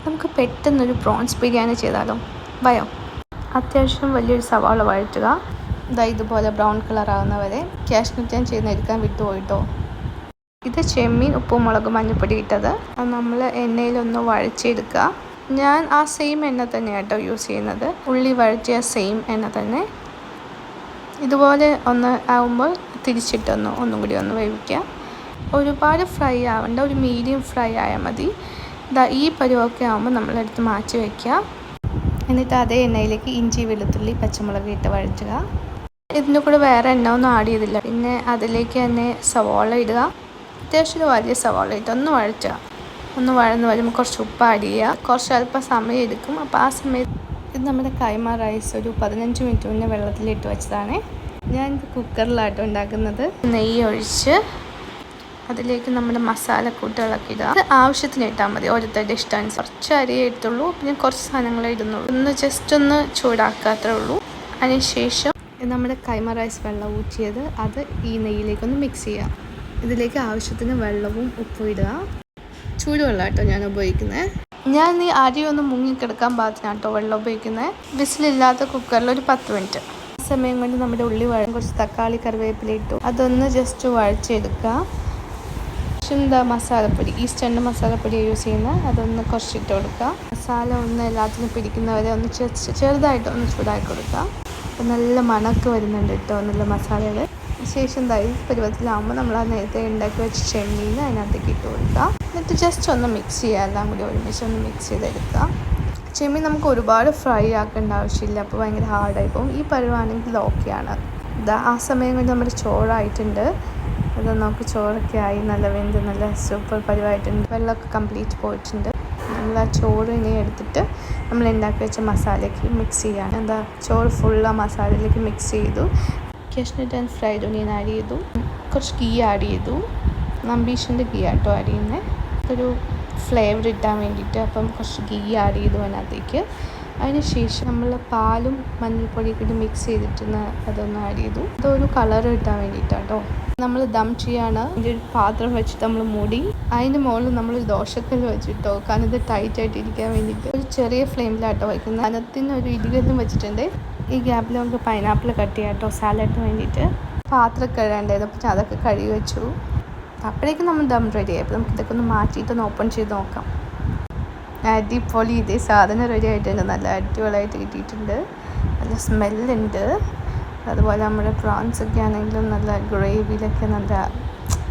നമുക്ക് പെട്ടെന്നൊരു പ്രോൺസ് ബിരിയാണി ചെയ്താലോ? ഭയോ? അത്യാവശ്യം വലിയൊരു സവാള വഴറ്റുക. ഇതുപോലെ ബ്രൗൺ കളർ ആകുന്നവരെ. കാഷ്നട്ട് ഞാൻ എടുക്കാൻ വിട്ടുപോയിട്ടോ. ഇത് ചെമ്മീൻ, ഉപ്പും മുളകും മഞ്ഞൾപ്പൊടി ഇട്ടത്. അത് നമ്മൾ എണ്ണയിലൊന്ന് വഴച്ചെടുക്കുക. ഞാൻ ആ സെയിം എണ്ണ തന്നെയാണ് കേട്ടോ യൂസ് ചെയ്യുന്നത്. ഉള്ളി വഴറ്റിയ സെയിം എണ്ണ തന്നെ. ഇതുപോലെ ഒന്ന് ആകുമ്പോൾ ഒന്നും കൂടി ഒന്ന് വേവിക്കുക. ഒരുപാട് ഫ്രൈ ആവേണ്ട, ഒരു മീഡിയം ഫ്രൈ ആയാൽ മതി. ഈ പരുവമൊക്കെ ആകുമ്പോൾ നമ്മളെടുത്ത് മാറ്റി വയ്ക്കുക. എന്നിട്ട് അതേ എണ്ണയിലേക്ക് ഇഞ്ചി, വെളുത്തുള്ളി, പച്ചമുളക് ഇട്ട് വഴറ്റുക. ഇതിൻ്റെ കൂടെ വേറെ എണ്ണ ഒന്നും ആഡ് ചെയ്തില്ല. പിന്നെ അതിലേക്ക് തന്നെ സവാള ഇടുക. അത്യാവശ്യം വലിയ സവാള ഇട്ട് ഒന്ന് വഴറ്റുക. ഒന്ന് വഴന്ന് വരുമ്പോൾ കുറച്ച് ഉപ്പ് ആഡ് ചെയ്യുക. കുറച്ച് അല്പം സമയം എടുക്കും. അപ്പോൾ ആ സമയത്ത് ഇത് നമ്മുടെ കൈമ റൈസ് ഒരു 15 മിനിറ്റ് മുന്നേ വെള്ളത്തിലിട്ട് വെച്ചതാണ്. ഞാൻ കുക്കറിലാട്ടോ ഉണ്ടാക്കുന്നത്. നെയ്യ് ഒഴിച്ച് അതിലേക്ക് നമ്മുടെ മസാലക്കൂട്ടുകളൊക്കെ ഇടുക. അത് ആവശ്യത്തിന് ഇട്ടാൽ മതി, ഓരോരുത്തരുടെ ഇഷ്ടമാണ്. കുറച്ച് അരിയേ എടുത്തുള്ളൂ, പിന്നെ കുറച്ച് സാധനങ്ങളെ ഇടുന്നുള്ളൂ. ഒന്ന് ചൂടാക്കുക, അത്രേ ഉള്ളൂ. അതിനുശേഷം നമ്മുടെ കൈമ റൈസ് വെള്ളം ഊറ്റിയത് അത് ഈ നെയ്യിലേക്കൊന്ന് മിക്സ് ചെയ്യുക. ഇതിലേക്ക് ആവശ്യത്തിന് വെള്ളവും ഉപ്പും ഇടുക. ചൂടുവെള്ളം കേട്ടോ ഞാൻ ഉപയോഗിക്കുന്നത്. ഞാൻ ഈ അരി ഒന്ന് മുങ്ങിക്കിടക്കാൻ പാകത്തിനാണ് കേട്ടോ വെള്ളം ഉപയോഗിക്കുന്നത്. വിസിലില്ലാത്ത കുക്കറിൽ ഒരു 10 മിനിറ്റ്. ആ സമയം കൊണ്ട് നമ്മുടെ ഉള്ളി കുറച്ച് തക്കാളി, കറിവേപ്പില ഇട്ടു. അതൊന്ന് ജസ്റ്റ് വഴച്ചെടുക്കുക. മസാലപ്പൊടി, ഈസ്റ്റേൺ മസാലപ്പൊടി യൂസ് ചെയ്യുന്നത്, അതൊന്ന് കുറച്ചിട്ട് കൊടുക്കുക. മസാല ഒന്ന് എല്ലാത്തിനും പിടിക്കുന്നവരെ ഒന്ന് ചെറുതായിട്ടൊന്ന് ചൂടാക്കി കൊടുക്കുക. അപ്പോൾ നല്ല മണക്ക് വരുന്നുണ്ട് കേട്ടോ നല്ല മസാലകൾ. ശേഷം ഈ പരുവത്തിലാകുമ്പോൾ നമ്മൾ ആ നേരത്തെ ഉണ്ടാക്കി വെച്ച ചെമ്മീൻ അതിനകത്തേക്ക് ഇട്ട് കൊടുക്കുക. എന്നിട്ട് ജസ്റ്റ് ഒന്ന് മിക്സ് ചെയ്യുക. എല്ലാം കൂടി ഒരുമിച്ച് ഒന്ന് മിക്സ് ചെയ്തെടുക്കുക. ചെമ്മീൻ നമുക്ക് ഒരുപാട് ഫ്രൈ ആക്കേണ്ട ആവശ്യമില്ല, അപ്പോൾ ഭയങ്കര ഹാർഡായി പോകും. ഈ പരുവാണെങ്കിൽ ഓക്കെയാണ്. ആ സമയം കൊണ്ട് നമ്മുടെ ചോറായിട്ടുണ്ട്. അത് നമുക്ക് ചോറൊക്കെ ആയി, നല്ല വെന്ത് നല്ല സൂപ്പർ പരുവായിട്ടുണ്ട്. വെള്ളമൊക്കെ കംപ്ലീറ്റ് പോയിട്ടുണ്ട്. നമ്മൾ ആ ചോറ് ഇനി എടുത്തിട്ട് നമ്മൾ ഉണ്ടാക്കി വെച്ച മസാലയ്ക്ക് മിക്സ് ചെയ്യുകയാണ്. ചോറ് ഫുൾ ആ മസാലയിലേക്ക് മിക്സ് ചെയ്തു. Cashew nut and fried onion add ചെയ്തു. കുറച്ച് ഗീ ആഡ് ചെയ്തു. നമ്പീഷിൻ്റെ ഗീ ആട്ടോ ആഡ് ചെയ്യുന്നത്, ഒരു ഫ്ലേവർ ഇട്ടാൻ വേണ്ടിയിട്ട്. അപ്പം കുറച്ച് ഗീ ആഡ് ചെയ്തു അതിനകത്തേക്ക്. അതിനുശേഷം നമ്മൾ പാലും മഞ്ഞൾപ്പൊടിയൊക്കെ ഇട്ട് മിക്സ് ചെയ്തിട്ട് അതൊന്ന് ആഡ് ചെയ്തു. അതൊരു കളർ കിട്ടാൻ വേണ്ടിയിട്ടാട്ടോ. നമ്മൾ ദം ചെയ്യാണ്. ഒരു പാത്രം വെച്ചിട്ട് നമ്മൾ മൂടി, അതിൻ്റെ മുകളിൽ നമ്മൾ ദോശക്കല്ല് വെച്ചിട്ടോ, കാരണം ഇത് ടൈറ്റായിട്ട് ഇരിക്കാൻ വേണ്ടിയിട്ട് ഒരു ചെറിയ ഫ്ലെയിമിലാട്ടോ വയ്ക്കുന്നത്. അതിന് ഒരു ഇടികല്ലും വെച്ചിട്ടുണ്ട്. ഈ ഗ്യാപ്പിൽ നമുക്ക് പൈനാപ്പിൾ കട്ട് ചെയ്യാം കേട്ടോ സാലഡിന് വേണ്ടിയിട്ട്. പാത്രം കഴുകേണ്ടത്, അപ്പോൾ അതൊക്കെ കഴുകി വെച്ചു. അപ്പോഴേക്കും നമ്മൾ ദം റെഡി ആയി. അപ്പോൾ നമുക്ക് ഇതൊക്കെ ഒന്ന് മാറ്റിയിട്ടൊന്ന് ഓപ്പൺ ചെയ്ത് നോക്കാം. അടിപൊളി, ഇതേ സാധനം റെഡി ആയിട്ടുണ്ട്. നല്ല അടിപൊളിയായിട്ട് കിട്ടിയിട്ടുണ്ട്. നല്ല സ്മെല്ലുണ്ട്. അതുപോലെ നമ്മുടെ പ്രോൺസൊക്കെ ആണെങ്കിലും നല്ല ഗ്രേവിയിലൊക്കെ നല്ല